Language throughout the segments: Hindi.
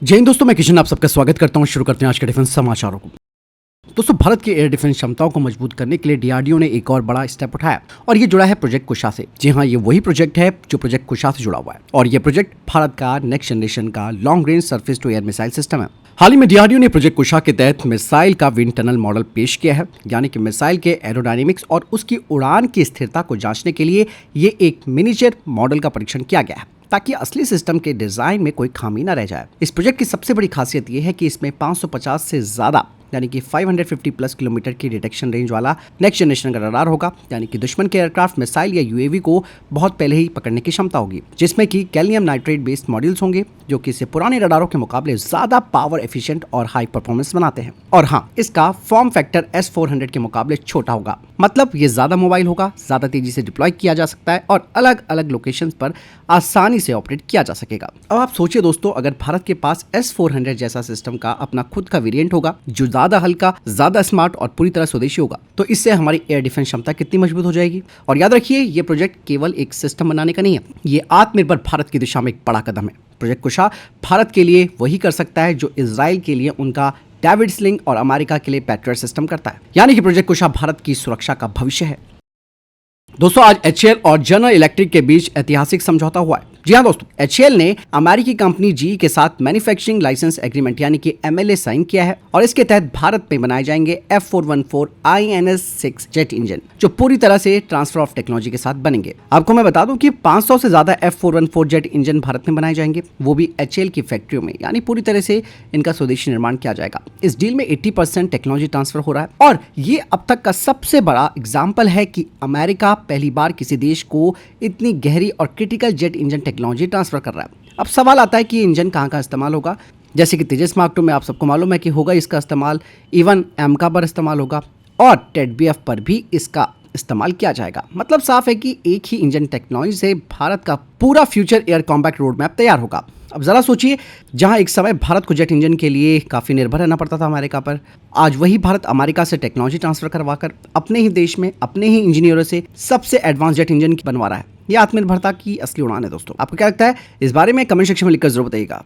जय हिंद दोस्तों, मैं किशन आप सबका स्वागत करता हूं। शुरू करते हैं आज के डिफेंस समाचारों को। दोस्तों, भारत की एयर डिफेंस क्षमताओं को मजबूत करने के लिए डीआरडीओ ने एक और बड़ा स्टेप उठाया और ये जुड़ा है प्रोजेक्ट कुशा से। जी हाँ, ये वही प्रोजेक्ट है जो प्रोजेक्ट कुशा से जुड़ा हुआ है और ये प्रोजेक्ट भारत का नेक्स्ट जनरेशन का long range surface to air missile system है। हाल ही में डीआरडीओ ने प्रोजेक्ट कुशा के तहत मिसाइल का विंड टनल मॉडल पेश किया है, यानी कि मिसाइल के एरोडायनेमिक्स और उसकी उड़ान की स्थिरता को जांचने के लिए ये एक मिनीचर मॉडल का परीक्षण किया गया है ताकि असली सिस्टम के डिजाइन में कोई खामी न रह जाए। इस प्रोजेक्ट की सबसे बड़ी खासियत यह है कि इसमें 550 से ज्यादा यानी कि 550 प्लस किलोमीटर की डिटेक्शन रेंज वाला नेक्स्ट जनरेशन का रडार होगा, यानी कि दुश्मन के एयरक्राफ्ट, मिसाइल या यूएवी को बहुत पहले ही पकड़ने की क्षमता होगी, जिसमें कि गैलियम नाइट्रेट बेस्ड मॉड्यूल्स होंगे जो कि इसे पुराने रडारों के मुकाबले ज्यादा पावर एफिशिएंट और हाई परफॉर्मेंस बनाते हैं। और हाँ, इसका फॉर्म फैक्टर S-400 के मुकाबले छोटा होगा, मतलब ये ज्यादा मोबाइल होगा, ज्यादा तेजी से डिप्लॉय किया जा सकता है और अलग अलग लोकेशंस पर आसानी से ऑपरेट किया जा सकेगा। अब आप सोचिए दोस्तों, अगर भारत के पास S-400 जैसा सिस्टम का अपना खुद का वेरिएंट होगा जो ज्यादा हल्का, ज्यादा स्मार्ट और पूरी तरह स्वदेशी होगा, तो इससे हमारी एयर डिफेंस क्षमता कितनी मजबूत हो जाएगी। और याद रखिए, ये प्रोजेक्ट केवल एक सिस्टम बनाने का नहीं है, ये आत्मनिर्भर भारत की दिशा में एक बड़ा कदम है। प्रोजेक्ट कुशा भारत के लिए वही कर सकता है जो इजराइल के लिए उनका डेविड स्लिंग और अमेरिका के लिए पैट्रियट सिस्टम करता है, यानी कि प्रोजेक्ट कुशा भारत की सुरक्षा का भविष्य है। दोस्तों, आज HAL और जनरल इलेक्ट्रिक के बीच ऐतिहासिक समझौता हुआ है। जी हाँ दोस्तों, HAL ने अमेरिकी कंपनी GE के साथ मैन्युफैक्चरिंग लाइसेंस एग्रीमेंट यानी कि MLA साइन किया है और इसके तहत भारत में बनाए जाएंगे F414 INS-6 जेट इंजन जो पूरी तरह से ट्रांसफर ऑफ टेक्नोलॉजी के साथ बनेंगे। आपको मैं बता दूं कि 500 से ज्यादा F414 जेट इंजन भारत में बनाए जाएंगे, वो भी HAL की फैक्ट्रियों में, यानी पूरी तरह से इनका स्वदेशी निर्माण किया जाएगा। इस डील में 80% टेक्नोलॉजी ट्रांसफर हो रहा है और ये अब तक का सबसे बड़ा एग्जाम्पल है कि अमेरिका पहली बार किसी देश को इतनी गहरी और critical jet engine technology transfer कर रहा है। अब सवाल आता है कि इंजन कहां का इस्तेमाल होगा। जैसे कि तेजस मार्क 2 में आप सबको मालूम है कि होगा इसका इस्तेमाल, इवन एमका पर इस्तेमाल होगा और टेड-BF पर भी इसका इस्तेमाल किया जाएगा। मतलब साफ है कि एक ही इंजन टेक्नोलॉजी से भारत का पूरा future air combat road map तैयार होगा। अब जरा सोचिए, जहां एक समय भारत को जेट इंजन के लिए काफी निर्भर रहना पड़ता था अमेरिका पर, आज वही भारत अमेरिका से टेक्नोलॉजी ट्रांसफर करवाकर अपने ही देश में अपने ही इंजीनियरों से सबसे एडवांस जेट इंजन बनवा रहा है। यह आत्मनिर्भरता की असली उड़ान है। दोस्तों, आपको क्या लगता है इस बारे में? कमेंट सेक्शन में लिखकर जरूर बताइएगा।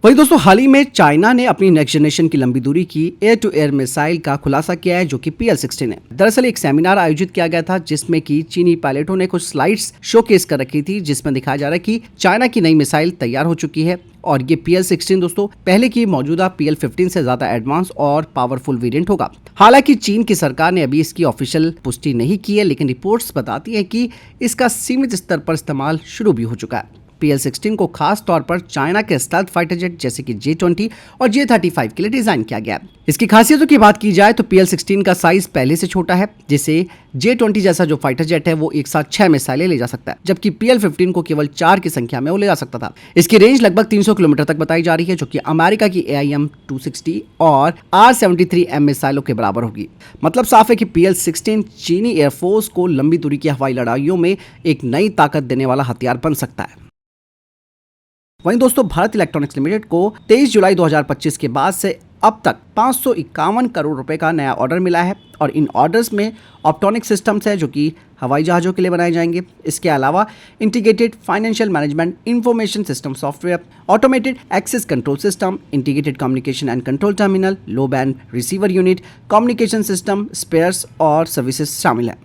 वही दोस्तों, हाल ही में चाइना ने अपनी नेक्स्ट जनरेशन की लंबी दूरी की एयर टू एयर मिसाइल का खुलासा किया है जो कि PL-16 है। दरअसल एक सेमिनार आयोजित किया गया था जिसमें कि चीनी पायलटों ने कुछ स्लाइड्स शोकेस कर रखी थी जिसमें दिखाया जा रहा है कि चाइना की नई मिसाइल तैयार हो चुकी है और ये PL-16 दोस्तों पहले की मौजूदा PL-15 से ज्यादा एडवांस और पावरफुल वेरिएंट होगा। हालांकि चीन की सरकार ने अभी इसकी ऑफिशियल पुष्टि नहीं की है, लेकिन रिपोर्ट्स बताती है कि इसका सीमित स्तर पर इस्तेमाल शुरू भी हो चुका है। PL-16 को खास तौर पर चाइना के स्टेल्थ फाइटर जेट जैसे कि J-20 और J-35 के लिए डिजाइन किया गया है। इसकी खासियतों की बात की जाए तो PL-16 का साइज पहले से छोटा है, जिसे J-20 जैसा जो फाइटर जेट है वो एक साथ 6 मिसाइलें ले जा सकता है, जबकि PL-15 को केवल 4 की संख्या में वो ले जा सकता था। इसकी रेंज लगभग 300 किलोमीटर तक बताई जा रही है, जो कि अमेरिका की AIM-260 और R-73M मिसाइलों के बराबर होगी। मतलब साफ है कि PL-16 चीनी एयरफोर्स को लंबी दूरी की हवाई लड़ाइयों में एक नई ताकत देने वाला हथियार बन सकता है। वहीं दोस्तों, भारत इलेक्ट्रॉनिक्स लिमिटेड को 23 जुलाई 2025 के बाद से अब तक 551 करोड़ रुपए का नया ऑर्डर मिला है और इन ऑर्डर्स में ऑप्टोनिक सिस्टम्स है जो कि हवाई जहाज़ों के लिए बनाए जाएंगे। इसके अलावा integrated financial management information system software, automated access control system, integrated communication and control terminal, low band receiver unit, communication system, spares और सर्विसेज शामिल है।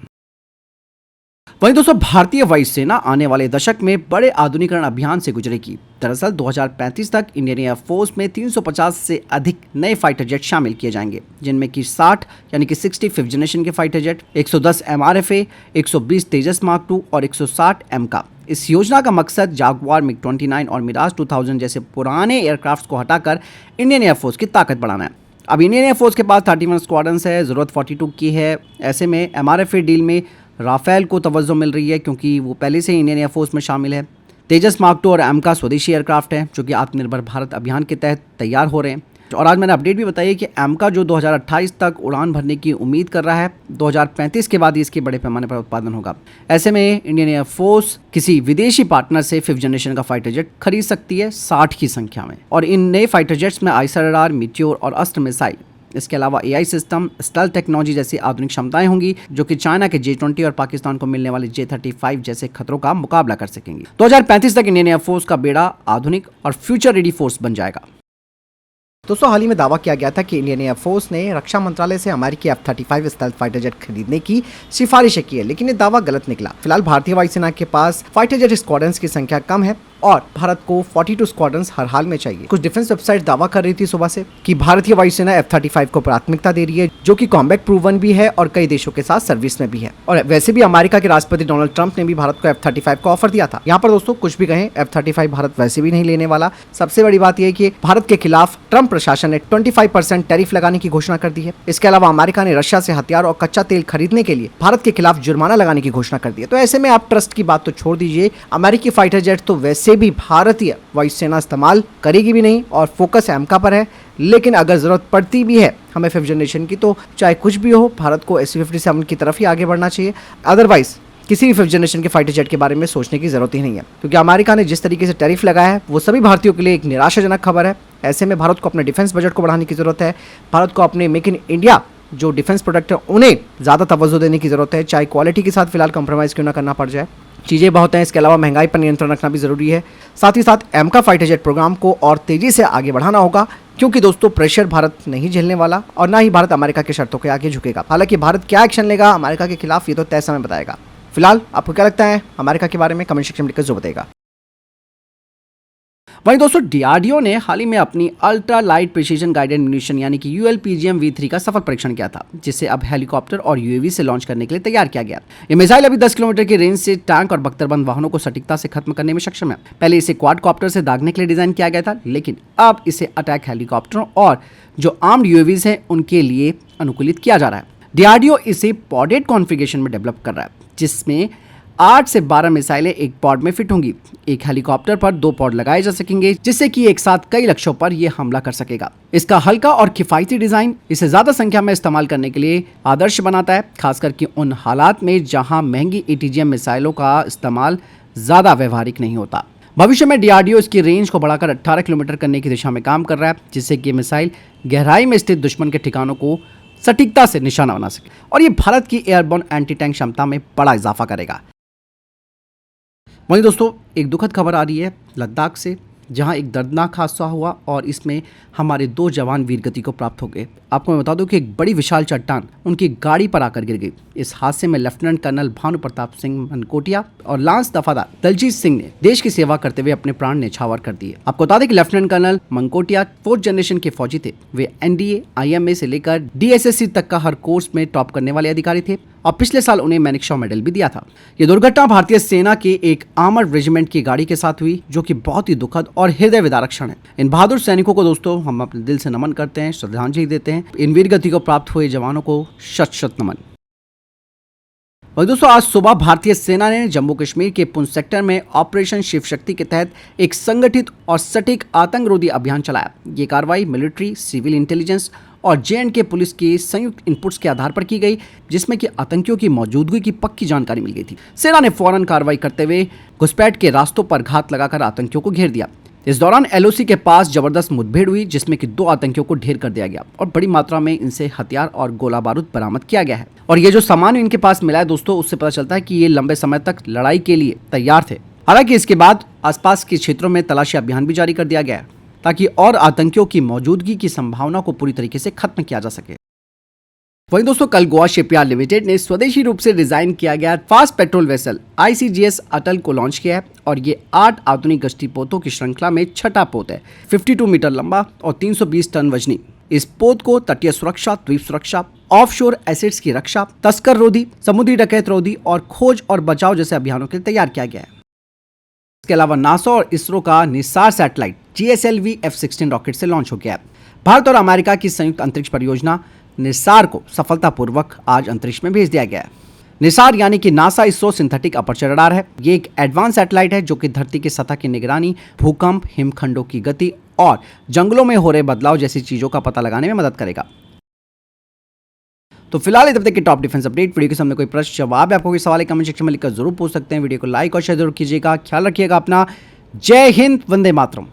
वहीं दोस्तों, भारतीय वायुसेना आने वाले दशक में बड़े आधुनिकीकरण अभियान से गुजरेगी। दरअसल 2035 तक इंडियन एयरफोर्स में 350 से अधिक नए फाइटर जेट शामिल किए जाएंगे, जिनमें कि 60 यानी कि 65th जनरेशन के फाइटर जेट, 110 MRFA, 120 तेजस मार्क 2 और 160 एमका। इस योजना का मकसद जागुआर, MiG-29 और मिराज 2000 जैसे पुराने एयरक्राफ्ट को हटाकर इंडियन एयरफोर्स की ताकत बढ़ाना है। अब इंडियन एयरफोर्स के पास 31 स्क्वाड्रंस है, जरूरत 42 की है। ऐसे में MRFA डील में राफेल को तवज्जो मिल रही है क्योंकि वो पहले से ही इंडियन एयरफोर्स में शामिल है। तेजस मार्क 2 और एमका स्वदेशी एयरक्राफ्ट हैं जो कि आत्मनिर्भर भारत अभियान के तहत तैयार हो रहे हैं। और आज मैंने अपडेट भी बताई कि एमका जो 2028 तक उड़ान भरने की उम्मीद कर रहा है, 2035 के बाद इसके बड़े पैमाने पर उत्पादन होगा। ऐसे में इंडियन एयरफोर्स किसी विदेशी पार्टनर से 5th जनरेशन का फाइटर जेट खरीद सकती है 60 की संख्या में। और इन नए फाइटर जेट्स में आइसर रडार, मीटियोर और अस्त्र मिसाइल इसके अलावा AI सिस्टम, स्टेल्थ टेक्नोलॉजी जैसी आधुनिक क्षमताएं होंगी जो कि चाइना के J-20 और पाकिस्तान को मिलने वाले J-35 जैसे खतरों का मुकाबला कर सकेंगी। 2035 तक इंडियन एयरफोर्स का बेड़ा आधुनिक और फ्यूचर रेडी फोर्स बन जाएगा। दोस्तों, हाल ही में दावा किया गया था कि इंडियन एयरफोर्स ने रक्षा मंत्रालय से अमेरिकी F-35 स्टेल्थ फाइटर जेट खरीदने की सिफारिश की है, लेकिन ये दावा गलत निकला। फिलहाल भारतीय वायुसेना के पास फाइटर जेट स्क्वाड्रन्स की संख्या कम है और भारत को 42 स्क्वाड्रन्स हर हाल में चाहिए। कुछ डिफेंस वेबसाइट दावा कर रही थी सुबह से कि भारतीय वायुसेना F-35 को प्राथमिकता दे रही है, जो कि कॉम्बैट प्रूवन भी है और कई देशों के साथ सर्विस में भी है। और वैसे भी अमेरिका के राष्ट्रपति डोनाल्ड ट्रंप ने भी भारत को F-35 का ऑफर दिया था। यहाँ पर दोस्तों कुछ भी कहें, F-35 भारत वैसे भी नहीं लेने वाला। सबसे बड़ी बात यह कि भारत के खिलाफ ट्रंप प्रशासन ने 25% टैरिफ लगाने की घोषणा कर दी है। इसके अलावा अमेरिका ने रशिया से हथियार और कच्चा तेल खरीदने के लिए भारत के खिलाफ जुर्माना लगाने की घोषणा कर दी है। तो ऐसे में आप ट्रस्ट की बात तो छोड़ दीजिए, अमेरिकी फाइटर जेट तो वैसे भी भारतीय वायुसेना इस्तेमाल करेगी भी नहीं और फोकस एमका पर है। लेकिन अगर जरूरत पड़ती भी है हमें 5th जनरेशन की, तो चाहे कुछ भी हो भारत को SU-57 की तरफ ही आगे बढ़ना चाहिए। अदरवाइज किसी भी 5th जनरेशन के फाइटर जेट के बारे में सोचने की जरूरत ही नहीं है, क्योंकि अमेरिका ने जिस तरीके से टैरिफ लगाया है वो सभी भारतीयों के लिए एक निराशाजनक खबर है। ऐसे में भारत को अपने डिफेंस बजट को बढ़ाने की जरूरत है। भारत को अपने मेक इन इंडिया जो डिफेंस प्रोडक्ट है उन्हें ज़्यादा तवज्जो देने की जरूरत है, चाहे क्वालिटी के साथ फिलहाल कंप्रोमाइज़ क्यों ना करना पड़ जाए। चीज़ें बहुत हैं, इसके अलावा महंगाई पर नियंत्रण रखना भी जरूरी है। साथ ही साथ एमका फाइटर जेट प्रोग्राम को और तेजी से आगे बढ़ाना होगा, क्योंकि दोस्तों प्रेशर भारत नहीं झेलने वाला और ना ही भारत अमेरिका की शर्तों के आगे झुकेगा। हालांकि भारत क्या एक्शन लेगा अमेरिका के खिलाफ ये तो तय समय बताएगा। फिलहाल आपको क्या लगता है अमेरिका के बारे में, कमेंट सेक्शन में लिखकर जो बताएगा। वहीं दोस्तों DRDO ने हाल ही में अपनी ultra light precision guided munition यानी कि ULPGM V3 का सफल परीक्षण किया था, जिसे अब हेलीकॉप्टर और UAV से लॉन्च करने के लिए तैयार किया गया। ये मिसाइल अभी 10 किलोमीटर की रेंज से टैंक और बख्तरबंद वाहनों को सटीकता से खत्म करने में सक्षम है। पहले इसे क्वाडकॉप्टर से दागने के लिए डिजाइन किया गया था, लेकिन अब इसे अटैक हेलीकॉप्टरों और जो आर्म्ड UAVs हैं उनके लिए अनुकूलित किया जा रहा है। DRDO इसे पॉडेड कॉन्फ़िगरेशन में डेवलप कर रहा है, जिसमें 8 से 12 मिसाइलें एक पॉड में फिट होंगी। एक हेलीकॉप्टर पर 2 पॉड लगाए जा सकेंगे, जिससे कि एक साथ कई लक्ष्यों पर यह हमला कर सकेगा। इसका हल्का और किफायती डिजाइन इसे ज्यादा संख्या में इस्तेमाल करने के लिए आदर्श बनाता है, खासकर कि उन हालात में जहां महंगी ATGM मिसाइलों का इस्तेमाल ज्यादा व्यवहारिक नहीं होता। भविष्य में DRDO इसकी रेंज को बढ़ाकर 18 किलोमीटर करने की दिशा में काम कर रहा है, जिससे कि मिसाइल गहराई में स्थित दुश्मन के ठिकानों को सटीकता से निशाना बना सके और ये भारत की एयरबोर्न एंटी टैंक क्षमता में बड़ा इजाफा करेगा। वहीं दोस्तों एक दुखद खबर आ रही है लद्दाख से, जहां एक दर्दनाक हादसा हुआ और इसमें हमारे 2 जवान वीरगति को प्राप्त हो गए। आपको मैं बता दूं कि एक बड़ी विशाल चट्टान उनकी गाड़ी पर आकर गिर गई। इस हादसे में लेफ्टिनेंट कर्नल भानु प्रताप सिंह मनकोटिया और लांस दफादार दलजीत सिंह ने देश की सेवा करते हुए अपने प्राण न्यौछावर कर दिए। आपको बता दें कि lieutenant colonel Mankotia 4th generation के फौजी थे। वे NDA, IMA से लेकर DSSC तक का हर कोर्स में टॉप करने वाले अधिकारी थे और पिछले साल उन्हें मैनेक्शॉ मेडल भी दिया था। ये दुर्घटना भारतीय सेना के एक आर्मर्ड रेजिमेंट की गाड़ी के साथ हुई, जो कि बहुत ही दुखद और हृदय विदारक क्षण है। इन बहादुर सैनिकों को दोस्तों हम अपने दिल से नमन करते हैं, श्रद्धांजलि देते हैं। इन वीरगति को प्राप्त हुए जवानों को शत शत नमन। और दोस्तों आज सुबह भारतीय सेना ने जम्मू कश्मीर के पुंछ सेक्टर में ऑपरेशन शिव शक्ति के तहत एक संगठित और सटीक आतंकरोधी अभियान चलाया। ये कार्रवाई मिलिट्री, सिविल इंटेलिजेंस और J&K पुलिस के संयुक्त इनपुट्स के आधार पर की गई, जिसमें कि आतंकियों की मौजूदगी की पक्की जानकारी मिल गई थी। सेना ने फौरन कार्रवाई करते हुए घुसपैठ के रास्तों पर घात लगाकर आतंकियों को घेर दिया। इस दौरान LOC के पास जबरदस्त मुठभेड़ हुई, जिसमें कि 2 आतंकियों को ढेर कर दिया गया और बड़ी मात्रा में इनसे हथियार और गोला बारूद बरामद किया गया है। और ये जो सामान इनके पास मिला है दोस्तों, उससे पता चलता है कि ये लंबे समय तक लड़ाई के लिए तैयार थे। हालांकि इसके बाद आसपास के क्षेत्रों में तलाशी अभियान भी जारी कर दिया गया है, ताकि और आतंकियों की मौजूदगी की संभावना को पूरी तरीके से खत्म किया जा सके। वहीं दोस्तों कल गोवा शिपयार्ड लिमिटेड ने स्वदेशी रूप से डिजाइन किया गया फास्ट पेट्रोल वेसल ICGS अटल को लॉन्च किया है और ये 8 आधुनिक गश्ती पोतों की श्रृंखला में छठा पोत है। 52 मीटर लंबा और 320 टन वजनी। इस पोत को तटीय सुरक्षा, द्वीप सुरक्षा, ऑफशोर एसेट्स की रक्षा, तस्कर रोधी, समुद्री डकैत रोधी और खोज और बचाव जैसे अभियानों के लिए तैयार किया गया है। इसके अलावा नासा और इसरो का Nisar satellite GSLV F-16 rocket से लॉन्च हो गया है। भारत और अमेरिका की संयुक्त अंतरिक्ष परियोजना निसार को सफलतापूर्वक आज अंतरिक्ष में भेज दिया गया है। निसार यानी कि NASA ISRO synthetic aperture radar है। ये एक एडवांस सैटेलाइट है जो कि धरती की सतह की निगरानी, भूकंप, हिमखंडों की गति और जंगलों में हो रहे बदलाव जैसी चीजों का पता लगाने में मदद करेगा। तो फिलहाल इस हफ्ते की टॉप डिफेंस अपडेट। वीडियो के सामने कोई प्रश्न जवाब है, आपको कोई सवाल है, कमेंट सेक्शन में लिखकर जरूर पूछ सकते हैं। वीडियो को लाइक और शेयर जरूर कीजिएगा। ख्याल रखिएगा अपना। जय हिंद, वंदे मातरम।